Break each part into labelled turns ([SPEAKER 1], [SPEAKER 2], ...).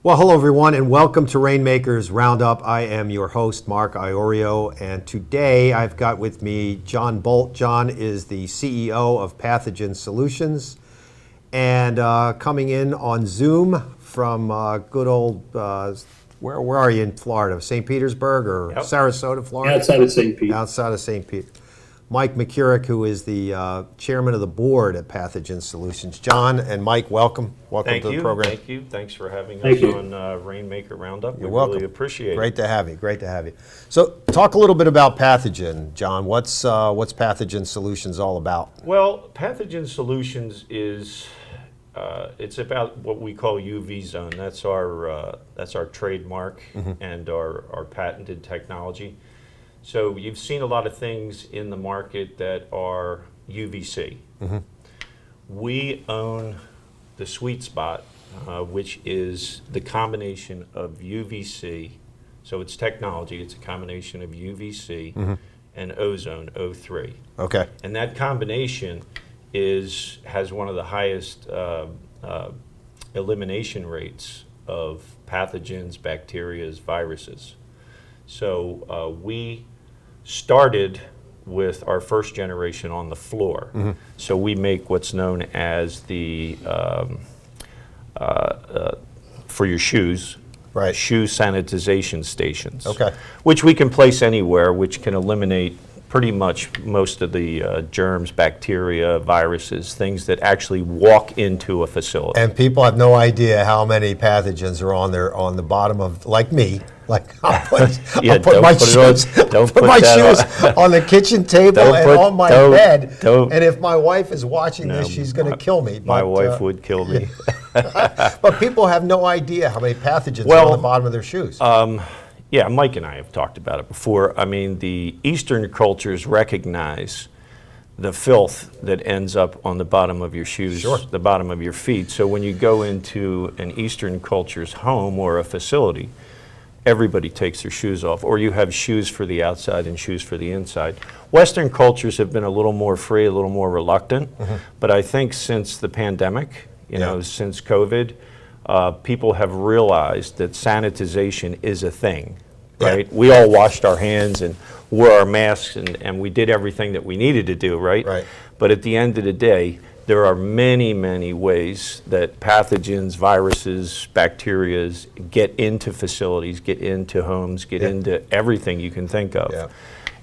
[SPEAKER 1] Well, hello everyone, and welcome to Rainmakers Roundup. I am your host, Mark Iorio, and today I've got with me John Bolte. John is the CEO of Pathogen Solutions, and coming in on Zoom from good old, where are you in Florida? St. Petersburg or Sarasota, Florida?
[SPEAKER 2] Outside of St. Pete.
[SPEAKER 1] Outside of St. Pete. Mike McCurrick, who is the chairman of the board at Pathogen Solutions. John and Mike, welcome. Welcome to the program.
[SPEAKER 3] Thank you. Thanks for having us on Rainmaker Roundup.
[SPEAKER 1] You're welcome.
[SPEAKER 3] Really appreciate it.
[SPEAKER 1] Great to have you. Great to have you. So, talk a little bit about Pathogen, John. What's Pathogen Solutions all about?
[SPEAKER 3] Well, Pathogen Solutions is it's about what we call UV Zone. That's our trademark and our patented technology. So you've seen a lot of things in the market that are UVC. We own the sweet spot, which is the combination of UVC. So it's technology. It's a combination of UVC and ozone, O3.
[SPEAKER 1] Okay.
[SPEAKER 3] And that combination has one of the highest elimination rates of pathogens, bacteria, viruses. So we started with our first generation on the floor. So we make what's known as the, for your shoes,
[SPEAKER 1] Right.
[SPEAKER 3] shoe sanitization stations.
[SPEAKER 1] Okay.
[SPEAKER 3] Which we can place anywhere, which can eliminate pretty much most of the germs, bacteria, viruses, things that actually walk into a facility.
[SPEAKER 1] And people have no idea how many pathogens are on the bottom of, like me. Like I'll put my shoes on the kitchen table and on my bed. And if my wife is watching this, she's going to kill me.
[SPEAKER 3] My wife would kill me.
[SPEAKER 1] But people have no idea how many pathogens are on the bottom of their shoes.
[SPEAKER 3] Yeah, Mike and I have talked about it before. I mean, the Eastern cultures recognize the filth that ends up on the bottom of your shoes, the bottom of your feet. So when you go into an Eastern culture's home or a facility, everybody takes their shoes off, or you have shoes for the outside and shoes for the inside. Western cultures have been a little more free, a little more reluctant, but I think since the pandemic, since COVID, people have realized that sanitization is a thing, right? We all washed our hands and wore our masks and we did everything that we needed to do, right? But at the end of the day, there are many, many ways that pathogens, viruses, bacteria get into facilities, get into homes, get into everything you can think of.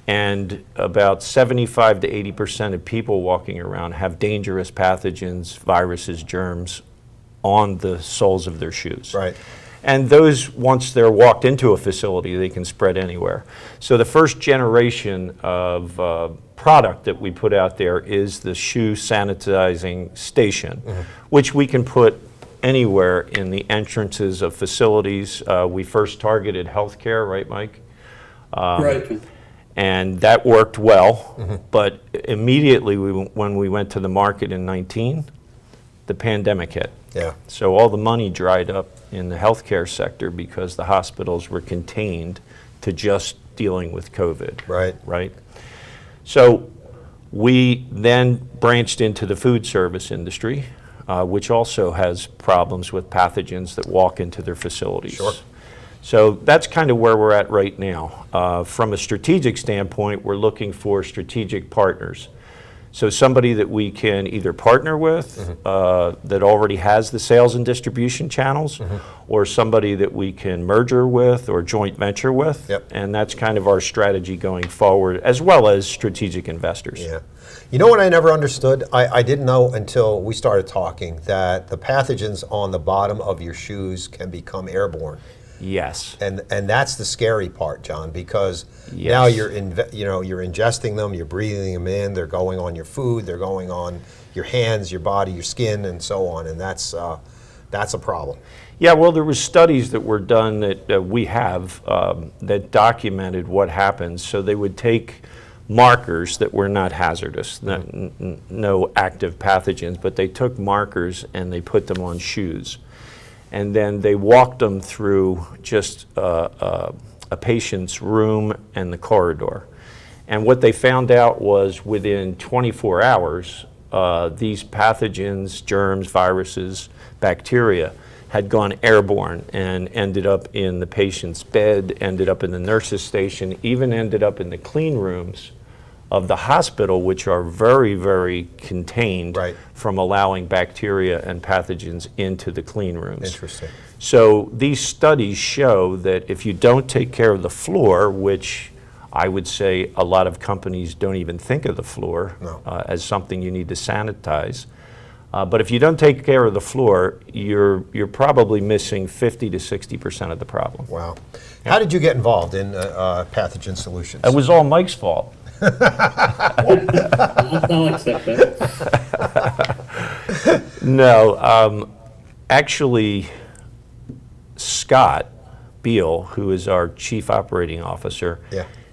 [SPEAKER 3] And about 75 to 80% of people walking around have dangerous pathogens, viruses, germs on the soles of their shoes. And those, once they're walked into a facility, they can spread anywhere. So the first generation of product that we put out there is the shoe sanitizing station, which we can put anywhere in the entrances of facilities. We first targeted healthcare, right, Mike?
[SPEAKER 2] Right.
[SPEAKER 3] And that worked well, but immediately when we went to the market in 19, the pandemic hit. So all the money dried up in the healthcare sector because the hospitals were contained to just dealing with COVID. Right. So we then branched into the food service industry, which also has problems with pathogens that walk into their facilities. So that's kind of where we're at right now. From a strategic standpoint, we're looking for strategic partners. So somebody that we can either partner with that already has the sales and distribution channels, or somebody that we can merger with or joint venture with. And that's kind of our strategy going forward, as well as strategic investors.
[SPEAKER 1] You know what I never understood? I didn't know until we started talking that the pathogens on the bottom of your shoes can become airborne.
[SPEAKER 3] Yes.
[SPEAKER 1] And that's the scary part, John, because now you're ingesting them, you're breathing them in, they're going on your food, they're going on your hands, your body, your skin, and so on, and that's a problem.
[SPEAKER 3] Yeah, well, there was studies that were done that we have that documented what happens. So they would take markers that were not hazardous, no active pathogens, but they took markers and they put them on shoes. And then they walked them through just a patient's room and the corridor. And what they found out was within 24 hours, these pathogens, germs, viruses, bacteria had gone airborne and ended up in the patient's bed, ended up in the nurse's station, even ended up in the clean rooms of the hospital, which are very, very contained from allowing bacteria and pathogens into the clean rooms.
[SPEAKER 1] Interesting.
[SPEAKER 3] So these studies show that if you don't take care of the floor, which I would say a lot of companies don't even think of the floor as something you need to sanitize, but if you don't take care of the floor, you're probably missing 50 to 60% of the problem.
[SPEAKER 1] Wow. How did you get involved in Pathogen Solutions?
[SPEAKER 3] It was all Mike's fault.
[SPEAKER 2] I'll accept that.
[SPEAKER 3] No, actually, Scott Beal, who is our chief operating officer,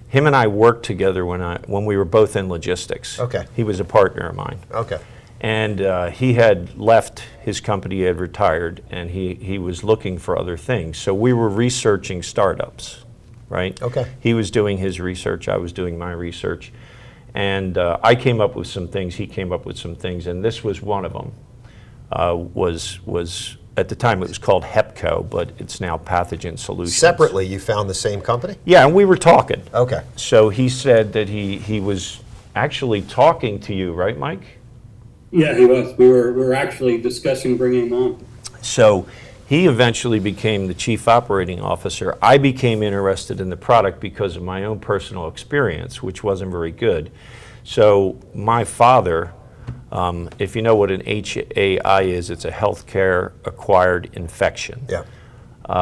[SPEAKER 3] him and I worked together when we were both in logistics.
[SPEAKER 1] Okay.
[SPEAKER 3] He was a partner of mine.
[SPEAKER 1] Okay.
[SPEAKER 3] And he had left his company, he had retired, and he was looking for other things. So we were researching startups, right? Okay. He was doing his research, I was doing my research. And I came up with some things, he came up with some things, and this was one of them. Was at the time it was called HEPCO, but it's now Pathogen Solutions.
[SPEAKER 1] Separately, you found the same company?
[SPEAKER 3] Yeah, and we were talking.
[SPEAKER 1] Okay.
[SPEAKER 3] So he said that he was actually talking to you, right, Mike?
[SPEAKER 2] Yeah, he was. We were actually discussing bringing him on.
[SPEAKER 3] So he eventually became the chief operating officer. I became interested in the product because of my own personal experience, which wasn't very good. So my father, if you know what an HAI is, it's a healthcare acquired infection.
[SPEAKER 1] Yeah.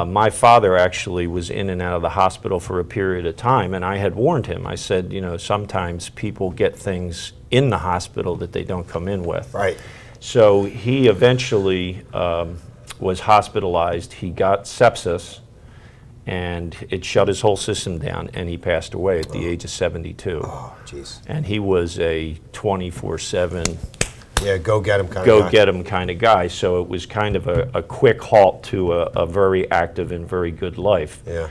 [SPEAKER 3] My father actually was in and out of the hospital for a period of time, and I had warned him. I said, you know, sometimes people get things in the hospital that they don't come in with.
[SPEAKER 1] Right.
[SPEAKER 3] So he eventually was hospitalized. He got sepsis, and it shut his whole system down, and he passed away at the age of 72.
[SPEAKER 1] Oh, jeez.
[SPEAKER 3] And he was a 24/7
[SPEAKER 1] go get him
[SPEAKER 3] kind of guy. So it was kind of a quick halt to a very active and very good life.
[SPEAKER 1] Yeah.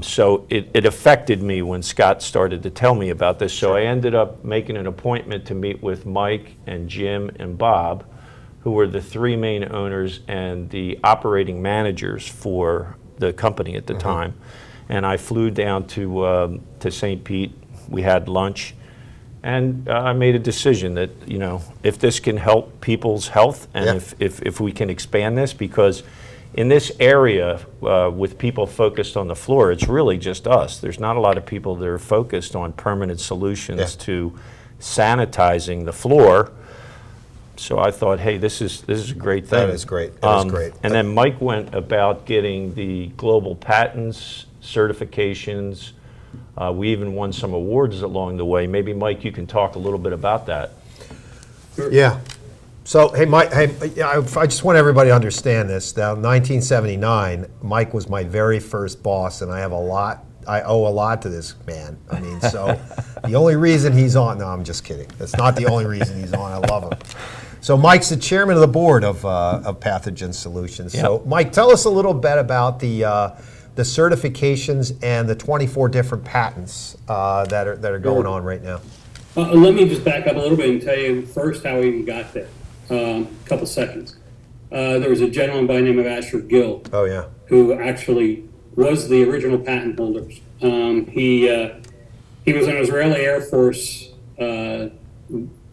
[SPEAKER 3] So it affected me when Scott started to tell me about this. So I ended up making an appointment to meet with Mike and Jim and Bob, who were the three main owners and the operating managers for the company at the time. And I flew down to St. Pete. We had lunch. And I made a decision that, you know, if this can help people's health and if we can expand this, because in this area with people focused on the floor, it's really just us. There's not a lot of people that are focused on permanent solutions to sanitizing the floor. So I thought, hey, this is a great thing.
[SPEAKER 1] That is great. That is great.
[SPEAKER 3] And then Mike went about getting the global patents, certifications. We even won some awards along the way. Maybe, Mike, you can talk a little bit about that.
[SPEAKER 1] Yeah. So, hey, Mike, I just want everybody to understand this. Now, 1979, Mike was my very first boss, and I owe a lot to this man. I mean, so the only reason he's on, no, I'm just kidding. That's not the only reason he's on. I love him. So Mike's the chairman of the board of Pathogen Solutions. Yep. So, Mike, tell us a little bit about the certifications and the 24 different patents that are going on right now.
[SPEAKER 2] Let me just back up a little bit and tell you first how we even got there. Couple seconds. There was a gentleman by the name of Asher Gill.
[SPEAKER 1] Oh, yeah.
[SPEAKER 2] Who actually was the original patent holders. He was an Israeli Air Force.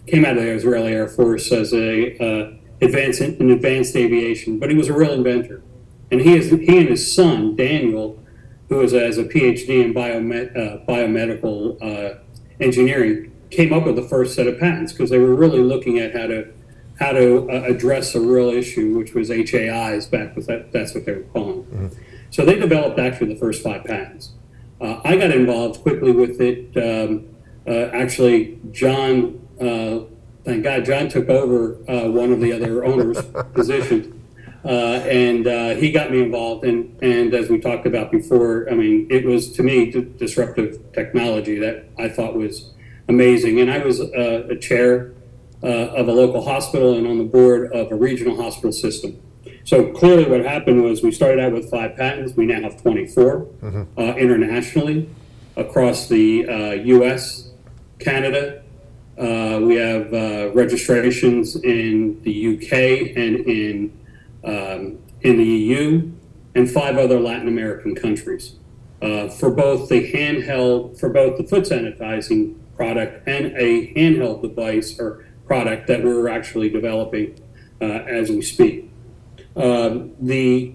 [SPEAKER 2] Came out of the Israeli Air Force as in advanced aviation, but he was a real inventor. And he and his son, Daniel, who has a PhD in biomedical engineering, came up with the first set of patents because they were really looking at how to address a real issue, which was HAIs back with that's what they were calling. Mm-hmm. So they developed actually the first 5 patents. I got involved quickly with it. Actually, John, thank God, John took over one of the other owners' positions. And he got me involved, and as we talked about before, I mean, it was, to me, disruptive technology that I thought was amazing. And I was a chair of a local hospital and on the board of a regional hospital system. So clearly what happened was we started out with 5 patents. We now have 24 internationally across the U.S., Canada. We have registrations in the UK and in the EU, and 5 other Latin American countries for both the foot sanitizing product and a handheld device or product that we're actually developing as we speak. The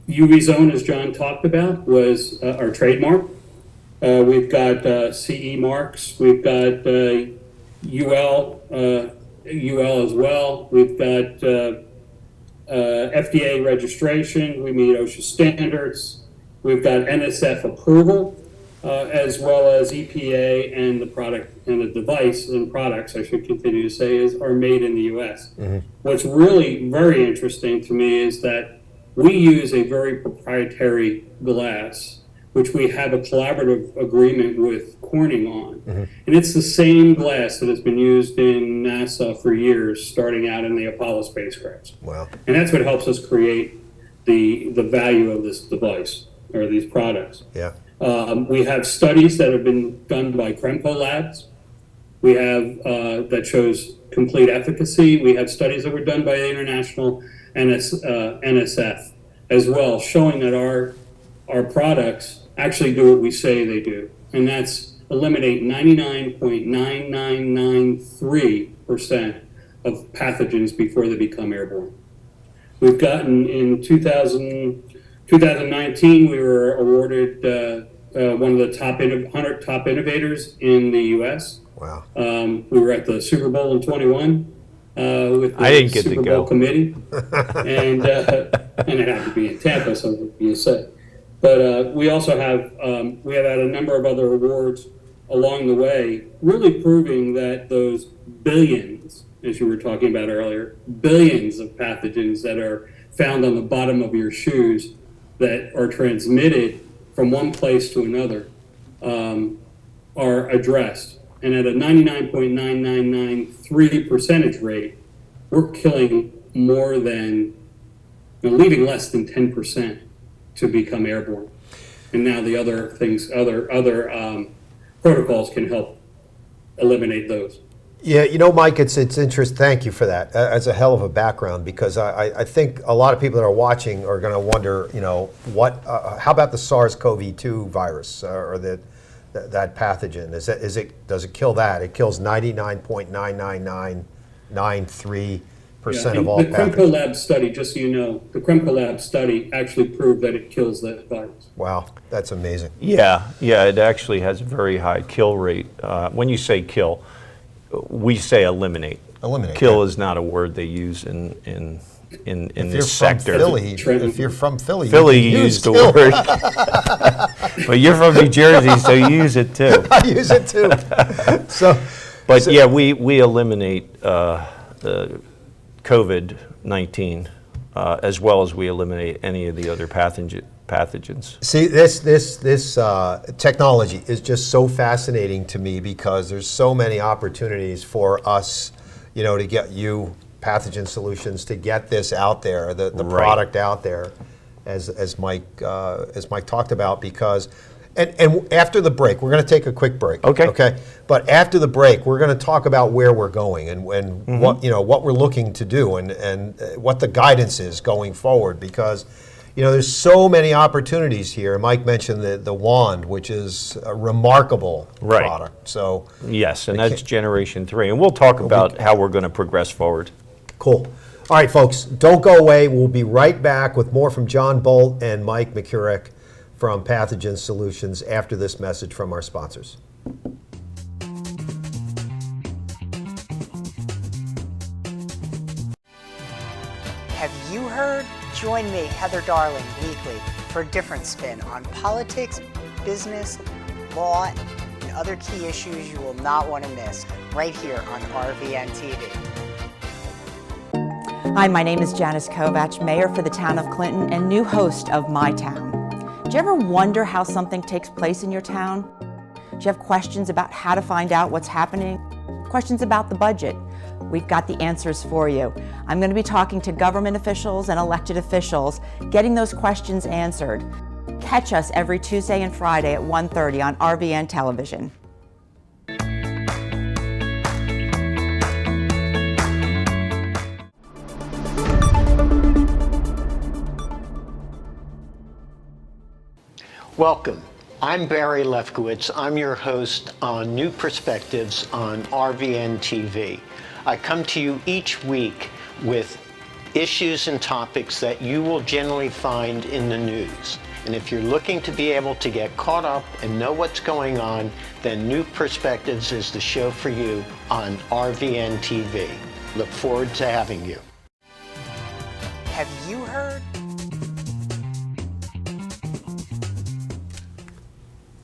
[SPEAKER 2] UV Zone, as John talked about, was our trademark. We've got CE marks. We've got UL as well. We've got FDA registration. We meet OSHA standards. We've got NSF approval, as well as EPA, and the product and the device and products, I should continue to say, are made in the U.S. What's really very interesting to me is that we use a very proprietary glass, which we have a collaborative agreement with Corning on. And it's the same glass that has been used in NASA for years, starting out in the Apollo spacecrafts.
[SPEAKER 1] Wow.
[SPEAKER 2] And that's what helps us create the value of this device or these products.
[SPEAKER 1] Yeah.
[SPEAKER 2] We have studies that have been done by Kremco Labs. We have that shows complete efficacy. We have studies that were done by the International NSF as well, showing that our products actually do what we say they do, and that's eliminate 99.9993% of pathogens before they become airborne. We've gotten in 2019, we were awarded one of the top 100 top innovators in the U.S.
[SPEAKER 1] Wow.
[SPEAKER 2] We were at the Super Bowl in 21 with the
[SPEAKER 3] I didn't get to
[SPEAKER 2] Super
[SPEAKER 3] go.
[SPEAKER 2] Bowl committee, and it happened to be in Tampa, so you said. But we also have we have had a number of other awards along the way, really proving that those billions, as you were talking about earlier, billions of pathogens that are found on the bottom of your shoes that are transmitted from one place to another are addressed. And at a 99.9993 percentage rate, we're killing more than, leaving less than 10% to become airborne. And now the other things, other protocols can help eliminate those.
[SPEAKER 1] Yeah, you know, Mike, it's interesting. Thank you for that. As a hell of a background, because I think a lot of people that are watching are going to wonder, you know, how about the SARS-CoV-2 virus or that pathogen? Does it kill that? It kills 99.99993% of all
[SPEAKER 2] the
[SPEAKER 1] pathogens.
[SPEAKER 2] Kremco Lab study, just so you know, the Kremco Lab study actually proved that it kills that virus.
[SPEAKER 1] Wow, that's amazing.
[SPEAKER 3] Yeah, it actually has a very high kill rate. When you say kill, we say eliminate.
[SPEAKER 1] Eliminate.
[SPEAKER 3] Kill
[SPEAKER 1] yeah.
[SPEAKER 3] is not a word they use in
[SPEAKER 1] If
[SPEAKER 3] this
[SPEAKER 1] you're
[SPEAKER 3] sector.
[SPEAKER 1] from Philly, if you're from Philly,
[SPEAKER 3] Philly
[SPEAKER 1] you can
[SPEAKER 3] used the
[SPEAKER 1] kill.
[SPEAKER 3] word, but you're from New Jersey, so you use it too.
[SPEAKER 1] I use it too.
[SPEAKER 3] But yeah, we eliminate COVID-19 as well as we eliminate any of the other pathogens.
[SPEAKER 1] See, this technology is just so fascinating to me because there's so many opportunities for us, you know, to get you Pathogen Solutions to get this out there, the
[SPEAKER 3] Right.
[SPEAKER 1] product out there, as Mike talked about. Because, and after the break, we're going to take a quick break.
[SPEAKER 3] Okay.
[SPEAKER 1] Okay. But after the break, we're going to talk about where we're going and what we're looking to do and what the guidance is going forward, because there's so many opportunities here. Mike mentioned the wand, which is a remarkable product. So
[SPEAKER 3] yes, and that's Generation 3, and we'll talk about how we're going to progress forward.
[SPEAKER 1] Cool. All right, folks, don't go away. We'll be right back with more from John Bolte and Mike McCurrick from Pathogen Solutions after this message from our sponsors.
[SPEAKER 4] Have you heard? Join me, Heather Darling, weekly for a different spin on politics, business, law, and other key issues you will not want to miss right here on RVN TV.
[SPEAKER 5] Hi, my name is Janice Kovach, Mayor for the Town of Clinton and new host of My Town. Do you ever wonder how something takes place in your town? Do you have questions about how to find out what's happening? Questions about the budget? We've got the answers for you. I'm going to be talking to government officials and elected officials, getting those questions answered. Catch us every Tuesday and Friday at 1:30 on RVN Television.
[SPEAKER 6] Welcome. I'm Barry Lefkowitz. I'm your host on New Perspectives on RVN TV. I come to you each week with issues and topics that you will generally find in the news. And if you're looking to be able to get caught up and know what's going on, then New Perspectives is the show for you on RVN TV. Look forward to having you.
[SPEAKER 4] Have you heard?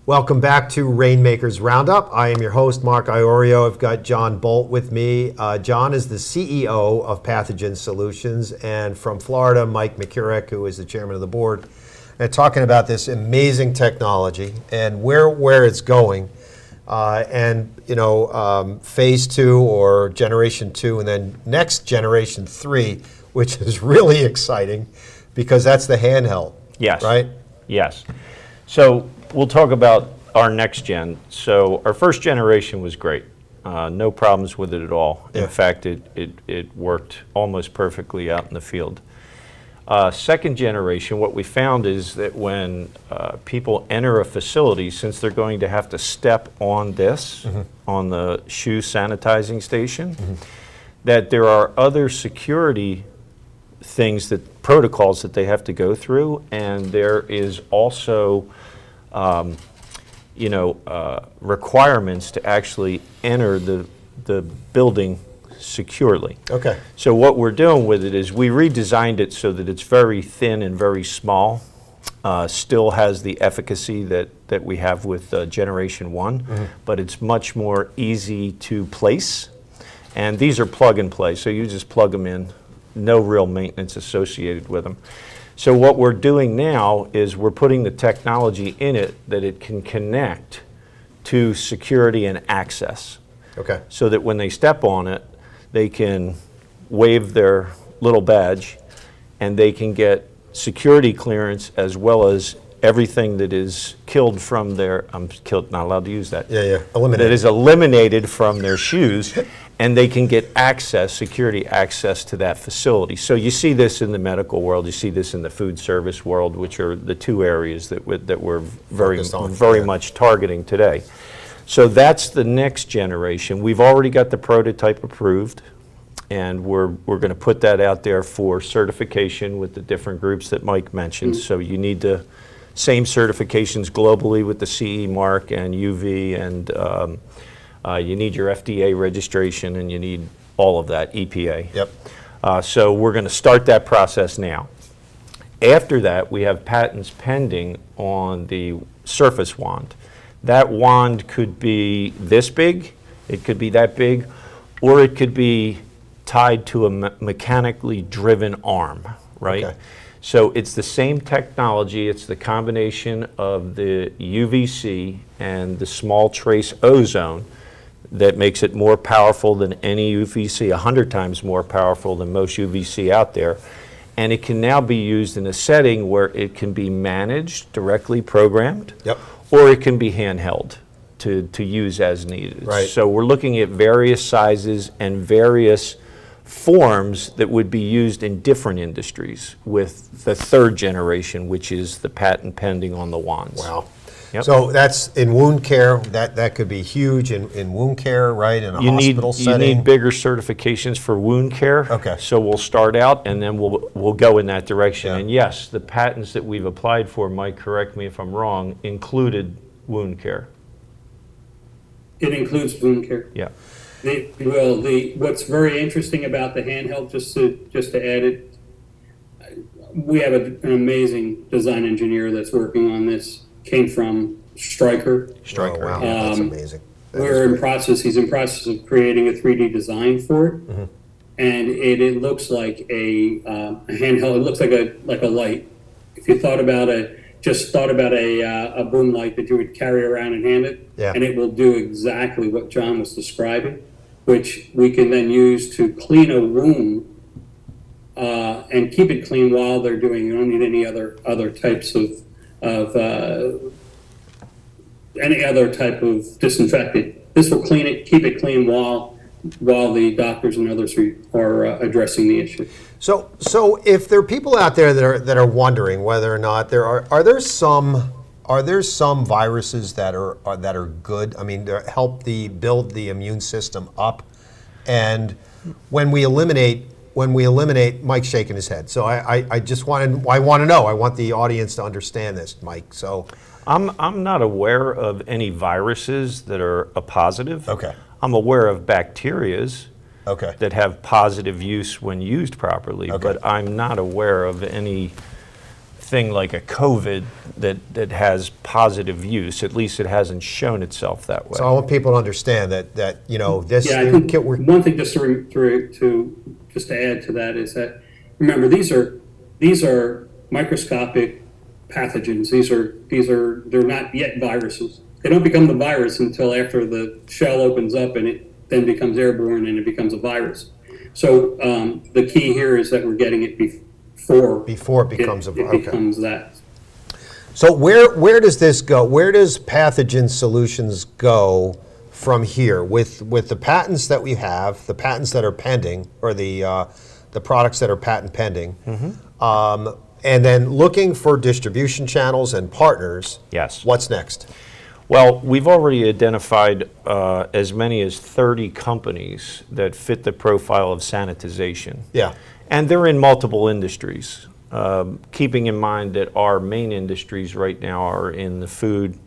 [SPEAKER 1] Welcome back to Rainmakers Roundup. I am your host, Mark Iorio. I've got John Bolte with me. John is the CEO of Pathogen Solutions, and from Florida, Mike McCurrick, who is the chairman of the board, and talking about this amazing technology and where it's going, and phase 2 or generation 2, and then next generation 3, which is really exciting because that's the handheld.
[SPEAKER 3] Yes.
[SPEAKER 1] Right?
[SPEAKER 3] Yes. So we'll talk about our next gen. So our first generation was great. No problems with it at all.
[SPEAKER 1] Yeah.
[SPEAKER 3] In fact, it worked almost perfectly out in the field. Second generation, what we found is that when people enter a facility, since they're going to have to step on this, on the shoe sanitizing station, that there are other security protocols that they have to go through, and there is also requirements to actually enter the building securely.
[SPEAKER 1] Okay.
[SPEAKER 3] So what we're doing with it is we redesigned it so that it's very thin and very small. Still has the efficacy that we have with Generation 1, but it's much more easy to place. And these are plug and play, so you just plug them in, no real maintenance associated with them. So what we're doing now is we're putting the technology in it that it can connect to security and access.
[SPEAKER 1] Okay.
[SPEAKER 3] So that when they step on it, they can wave their little badge and they can get security clearance as well as everything that is killed from their, not allowed to use that.
[SPEAKER 1] Yeah, eliminated.
[SPEAKER 3] That is eliminated from their shoes, and they can get access, security access to that facility. So you see this in the medical world, you see this in the food service world, which are the two areas that we're very much targeting today. So that's the next generation. We've already got the prototype approved, and we're going to put that out there for certification with the different groups that Mike mentioned. So you need the same certifications globally with the CE mark and UV, and you need your FDA registration, and you need all of that, EPA.
[SPEAKER 1] Yep.
[SPEAKER 3] So we're going to start that process now. After that, we have patents pending on the surface wand. That wand could be this big, it could be that big, or it could be tied to a mechanically driven arm, right?
[SPEAKER 1] Okay.
[SPEAKER 3] So it's the same technology, it's the combination of the UVC and the small trace ozone that makes it more powerful than any UVC, 100 times more powerful than most UVC out there. And it can now be used in a setting where it can be managed, directly programmed,
[SPEAKER 1] Yep.
[SPEAKER 3] or it can be handheld to use as needed.
[SPEAKER 1] Right.
[SPEAKER 3] So we're looking at various sizes and various forms that would be used in different industries with the third generation, which is the patent pending on the wands.
[SPEAKER 1] Wow.
[SPEAKER 3] Yep.
[SPEAKER 1] So that's in wound care, that could be huge in wound care, right, in a hospital setting?
[SPEAKER 3] You need bigger certifications for wound care.
[SPEAKER 1] Okay.
[SPEAKER 3] So we'll start out and then we'll go in that direction.
[SPEAKER 1] Yeah.
[SPEAKER 3] And yes, the patents that we've applied for, Mike, correct me if I'm wrong, included wound care.
[SPEAKER 2] It includes wound care.
[SPEAKER 3] Yeah.
[SPEAKER 2] What's very interesting about the handheld, just to add it, we have an amazing design engineer that's working on this. Came from Stryker.
[SPEAKER 1] Oh, wow, that's amazing.
[SPEAKER 2] He's in process of creating a 3D design for it, and it looks like a handheld. It looks like a light. If you thought about a boom light that you would carry around and hand it,
[SPEAKER 1] Yeah.
[SPEAKER 2] and it will do exactly what John was describing, which we can then use to clean a wound and keep it clean while they're doing. You don't need any other types of any other type of disinfectant. This will clean it, keep it clean while the doctors and others are addressing the issue. So
[SPEAKER 1] if there are people out there that are wondering whether or not are there some are there some viruses that are good? I mean, they help build the immune system up, and when we eliminate, Mike's shaking his head. So I want to know. I want the audience to understand this, Mike. So
[SPEAKER 3] I'm not aware of any viruses that are a positive.
[SPEAKER 1] Okay.
[SPEAKER 3] I'm aware of bacterias
[SPEAKER 1] okay,
[SPEAKER 3] that have positive use when used properly,
[SPEAKER 1] Okay.
[SPEAKER 3] but I'm not aware of anything like a COVID that has positive use. At least it hasn't shown itself that way.
[SPEAKER 1] so I want people to understand that this.
[SPEAKER 2] Yeah, I think one thing just to add to that is that, remember, these are microscopic pathogens. They're not yet viruses. They don't become the virus until after the shell opens up and it then becomes airborne and it becomes a virus. So the key here is that we're getting it before
[SPEAKER 1] it becomes
[SPEAKER 2] becomes that.
[SPEAKER 1] So where does this go? Where does Pathogen Solutions go from here with the patents that we have, the patents that are pending, or the products that are patent pending, and then looking for distribution channels and partners?
[SPEAKER 3] Yes.
[SPEAKER 1] What's next?
[SPEAKER 3] Well, we've already identified as many as 30 companies that fit the profile of sanitization.
[SPEAKER 1] Yeah.
[SPEAKER 3] And they're in multiple industries, keeping in mind that our main industries right now are in the food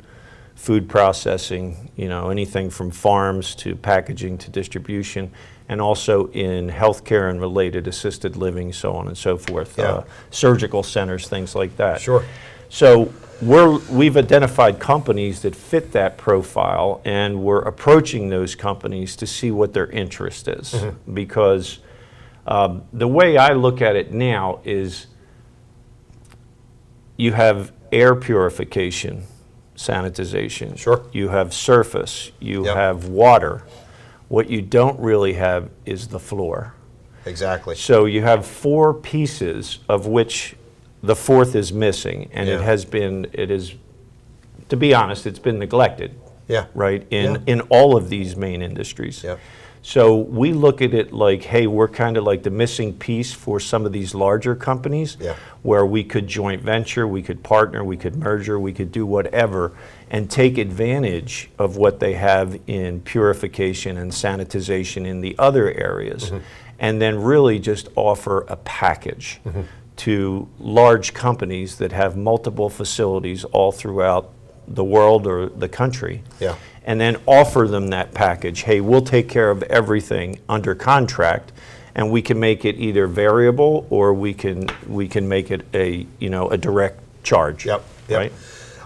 [SPEAKER 3] processing, anything from farms to packaging to distribution, and also in healthcare and related assisted living, so on and so forth,
[SPEAKER 1] Yeah.
[SPEAKER 3] surgical centers, things like that.
[SPEAKER 1] Sure.
[SPEAKER 3] So we've identified companies that fit that profile, and we're approaching those companies to see what their interest is. Because the way I look at it now is you have air purification, sanitization.
[SPEAKER 1] Sure.
[SPEAKER 3] You have surface. You
[SPEAKER 1] Yep.
[SPEAKER 3] have water. What you don't really have is the floor.
[SPEAKER 1] Exactly.
[SPEAKER 3] So you have 4 pieces, of which the 4th is missing, and
[SPEAKER 1] Yeah.
[SPEAKER 3] it is, to be honest, it's been neglected.
[SPEAKER 1] Yeah.
[SPEAKER 3] Right,
[SPEAKER 1] Yeah.
[SPEAKER 3] in all of these main industries.
[SPEAKER 1] Yeah.
[SPEAKER 3] So we look at it like, hey, we're kind of like the missing piece for some of these larger companies,
[SPEAKER 1] Yeah.
[SPEAKER 3] where we could joint venture, we could partner, we could merger, we could do whatever, and take advantage of what they have in purification and sanitization in the other areas, and then really just offer a package to large companies that have multiple facilities all throughout the world or the country.
[SPEAKER 1] Yeah.
[SPEAKER 3] And then offer them that package. Hey, we'll take care of everything under contract, and we can make it either variable or we can make it a direct charge.
[SPEAKER 1] Yep.
[SPEAKER 3] Right.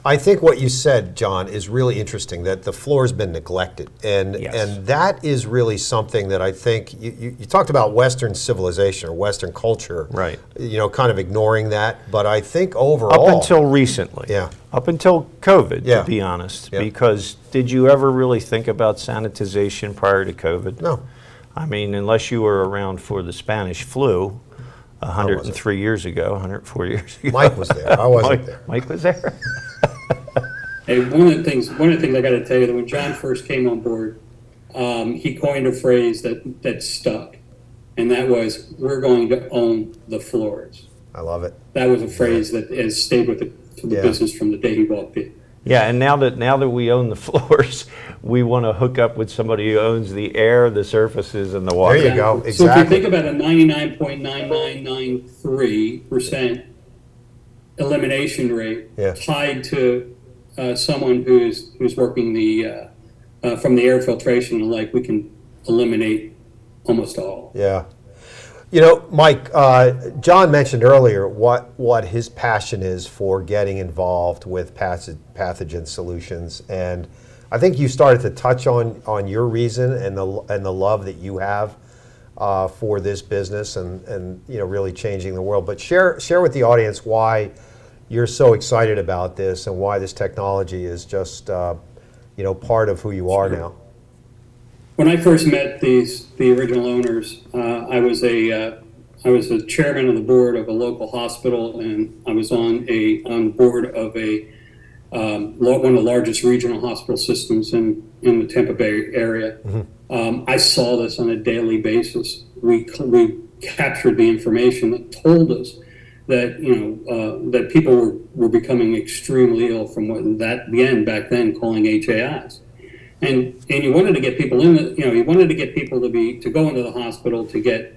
[SPEAKER 1] I think what you said, John, is really interesting, that the floor's been neglected. And
[SPEAKER 3] Yes.
[SPEAKER 1] and that is really something that I think, you talked about Western civilization or Western culture,
[SPEAKER 3] Right.
[SPEAKER 1] Kind of ignoring that. But I think overall.
[SPEAKER 3] Up until recently.
[SPEAKER 1] Yeah.
[SPEAKER 3] Up until COVID,
[SPEAKER 1] Yeah.
[SPEAKER 3] to be honest.
[SPEAKER 1] Yeah.
[SPEAKER 3] Because did you ever really think about sanitization prior to COVID?
[SPEAKER 1] No.
[SPEAKER 3] I mean, unless you were around for the Spanish flu 103 years ago, 104 years ago.
[SPEAKER 1] Mike was there. I wasn't there.
[SPEAKER 3] Mike was there.
[SPEAKER 2] Hey, one of the things I got to tell you, that when John first came on board, he coined a phrase that stuck, and that was, "We're going to own the floors."
[SPEAKER 1] I love it.
[SPEAKER 2] That was a phrase that has stayed with the
[SPEAKER 1] Yeah.
[SPEAKER 2] business from the day he walked in.
[SPEAKER 3] Yeah, and now that we own the floors, we want to hook up with somebody who owns the air, the surfaces, and the water.
[SPEAKER 1] There you go.
[SPEAKER 2] So if you
[SPEAKER 1] Exactly.
[SPEAKER 2] think about a 99.9993% elimination rate
[SPEAKER 1] Yeah.
[SPEAKER 2] tied to someone who's working from the air filtration and we can eliminate almost all.
[SPEAKER 1] Yeah. Mike, John mentioned earlier what his passion is for getting involved with Pathogen Solutions, and I think you started to touch on your reason and the love that you have for this business and really changing the world. But share with the audience why you're so excited about this and why this technology is just part of who you are now.
[SPEAKER 2] When I first met the original owners, I was a chairman of the board of a local hospital, and I was on board of one of the largest regional hospital systems in the Tampa Bay area. I saw this on a daily basis. We captured the information that told us that that people were becoming extremely ill from what that began back then calling HAIs. And you wanted to get people you wanted to get people to go into the hospital to get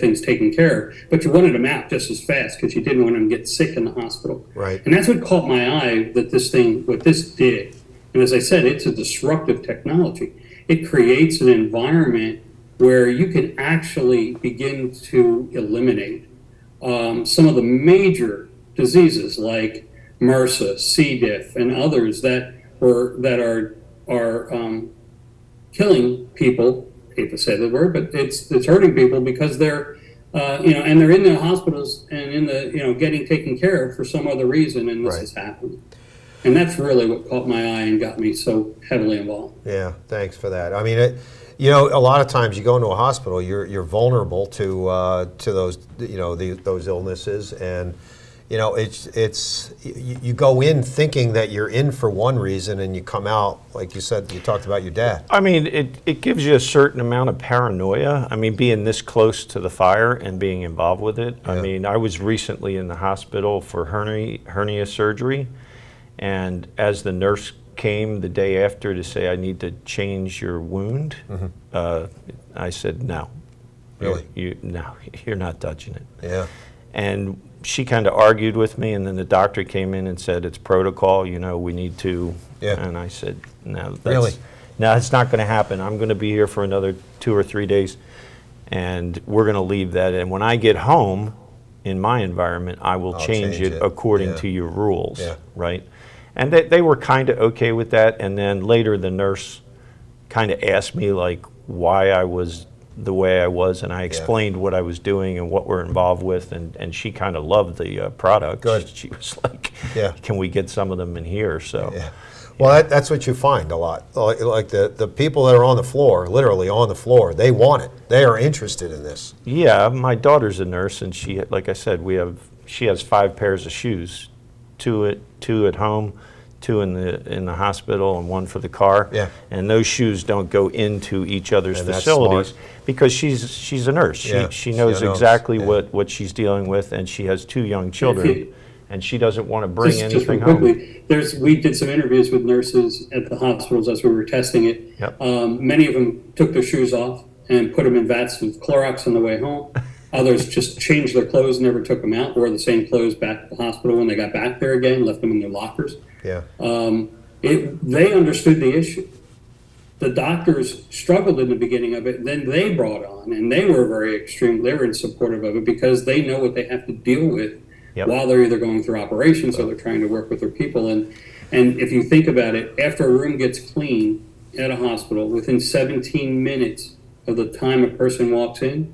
[SPEAKER 2] things taken care of, but you wanted them out just as fast because you didn't want them to get sick in the hospital.
[SPEAKER 1] Right.
[SPEAKER 2] And that's what caught my eye, what this did. And as I said, it's a disruptive technology. It creates an environment where you can actually begin to eliminate some of the major diseases like MRSA, C. diff, and others that are killing people. I hate to say the word, but it's hurting people because they're and they're in the hospitals and in the getting taken care of for some other reason, and this has happened. And that's really what caught my eye and got me so heavily involved.
[SPEAKER 1] Yeah, thanks for that. I mean, a lot of times you go into a hospital, you're vulnerable to those those illnesses, and you go in thinking that you're in for one reason, and you come out, like you said, you talked about your dad.
[SPEAKER 3] I mean, it gives you a certain amount of paranoia. I mean, being this close to the fire and being involved with it. Yeah. I mean, I was recently in the hospital for hernia surgery, and as the nurse came the day after to say, I need to change your wound, I said, no.
[SPEAKER 1] Really?
[SPEAKER 3] No, you're not touching it.
[SPEAKER 1] Yeah.
[SPEAKER 3] And she kind of argued with me, and then the doctor came in and said, it's protocol, we need to.
[SPEAKER 1] Yeah.
[SPEAKER 3] And I said, no,
[SPEAKER 1] really?
[SPEAKER 3] No, it's not going to happen. I'm going to be here for another 2 or 3 days, and we're going to leave that. And when I get home in my environment, I will change it according to your rules, right? And they were kind of okay with that. And then later the nurse kind of asked me like why I was the way I was, and I explained what I was doing and what we're involved with, and she kind of loved the product.
[SPEAKER 1] Good.
[SPEAKER 3] She was like, can we get some of them in here? So,
[SPEAKER 1] well, that's what you find a lot. Like the people that are on the floor, literally on the floor, they want it. They are interested in this.
[SPEAKER 3] Yeah, my daughter's a nurse, and she, like I said, she has 5 pairs of shoes, two at home, 2 in the hospital, and 1 for the car.
[SPEAKER 1] Yeah.
[SPEAKER 3] And those shoes don't go into each other's facilities because she's a nurse. She knows exactly what she's dealing with, and she has 2 young children, and she doesn't want to bring anything home.
[SPEAKER 2] We did some interviews with nurses at the hospitals as we were testing it.
[SPEAKER 3] Yep.
[SPEAKER 2] Many of them took their shoes off and put them in vats of Clorox on the way home. Others just changed their clothes, never took them out, wore the same clothes back to the hospital when they got back there again, left them in their lockers.
[SPEAKER 1] Yeah.
[SPEAKER 2] They understood the issue. The doctors struggled in the beginning of it, then they brought on, and they were very extreme. They were in supportive of it because they know what they have to deal with while they're either going through operations or they're trying to work with their people. And if you think about it, after a room gets clean at a hospital, within 17 minutes of the time a person walks in,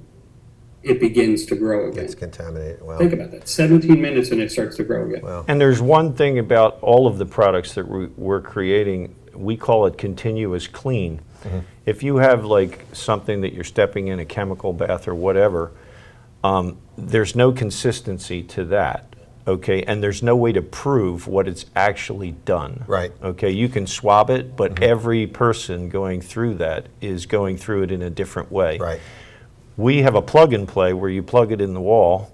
[SPEAKER 2] it begins to grow again.
[SPEAKER 1] It's contaminated. Wow.
[SPEAKER 2] Think about that. 17 minutes and it starts to grow again.
[SPEAKER 1] Wow.
[SPEAKER 3] And there's one thing about all of the products that we're creating, we call it continuous clean. Mm-hmm. If you have like something that you're stepping in, a chemical bath or whatever, there's no consistency to that, okay? And there's no way to prove what it's actually done.
[SPEAKER 1] Right.
[SPEAKER 3] Okay, you can swab it, but every person going through that is going through it in a different way.
[SPEAKER 1] Right.
[SPEAKER 3] We have a plug and play where you plug it in the wall,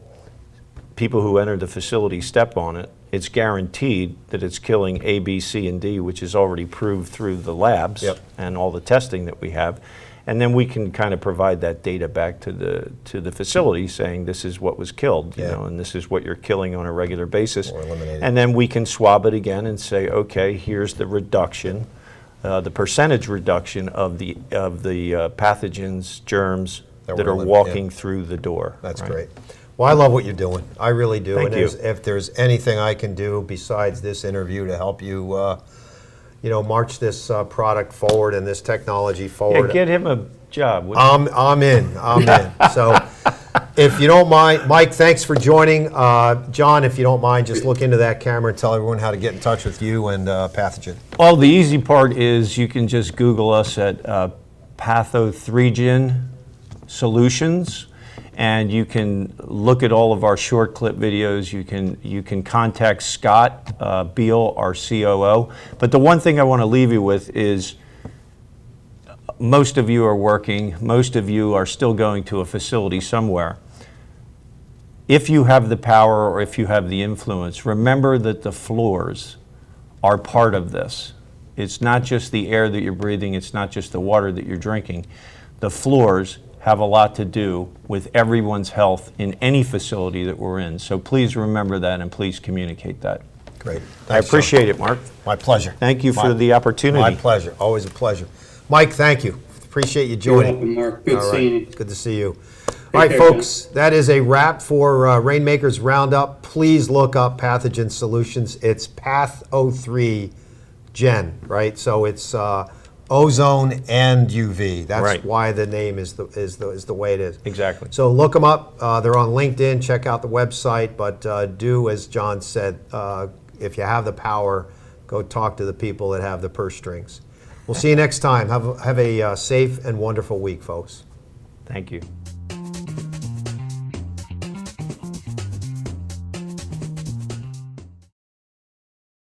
[SPEAKER 3] people who enter the facility step on it, it's guaranteed that it's killing A, B, C, and D, which is already proved through the labs and all the testing that we have. And then we can kind of provide that data back to the facility saying this is what was killed, you know, and this is what you're killing on a regular basis.
[SPEAKER 1] Or eliminated.
[SPEAKER 3] And then we can swab it again and say, okay, here's the reduction, the percentage reduction of the pathogens, germs, that are walking through the door.
[SPEAKER 1] That's great. Well, I love what you're doing. I really do.
[SPEAKER 3] Thank you.
[SPEAKER 1] If there's anything I can do besides this interview to help you, march this product forward and this technology forward.
[SPEAKER 3] Yeah, get him a job.
[SPEAKER 1] I'm in. So, if you don't mind, Mike, thanks for joining. John, if you don't mind, just look into that camera and tell everyone how to get in touch with you and Pathogen.
[SPEAKER 3] Well, the easy part is you can just Google us at Pathogen Solutions, and you can look at all of our short clip videos. You can contact Scott Beal, our COO. But the one thing I want to leave you with is most of you are working, most of you are still going to a facility somewhere. if you have the power or if you have the influence, remember that the floors are part of this. It's not just the air that you're breathing, it's not just the water that you're drinking. The floors have a lot to do with everyone's health in any facility that we're in. So please remember that and please communicate that.
[SPEAKER 1] Great.
[SPEAKER 3] I appreciate it, Mark.
[SPEAKER 1] My pleasure.
[SPEAKER 3] Thank you for the opportunity.
[SPEAKER 1] My pleasure. Always a pleasure. Mike, thank you. Appreciate you
[SPEAKER 2] You're
[SPEAKER 1] joining.
[SPEAKER 2] welcome, Mark. Good
[SPEAKER 1] All
[SPEAKER 2] seeing you.
[SPEAKER 1] right. Good to see you. All right,
[SPEAKER 2] care,
[SPEAKER 1] folks, that is a wrap for Rainmakers Roundup. Please look up Pathogen Solutions. It's Path03 Gen, right? So it's ozone and UV. That's
[SPEAKER 3] Right.
[SPEAKER 1] why the name is the way it is.
[SPEAKER 3] Exactly.
[SPEAKER 1] So look them up. They're on LinkedIn. Check out the website. But do, as John said, if you have the power, go talk to the people that have the purse strings. We'll see you next time. Have a safe and wonderful week, folks.
[SPEAKER 3] Thank you.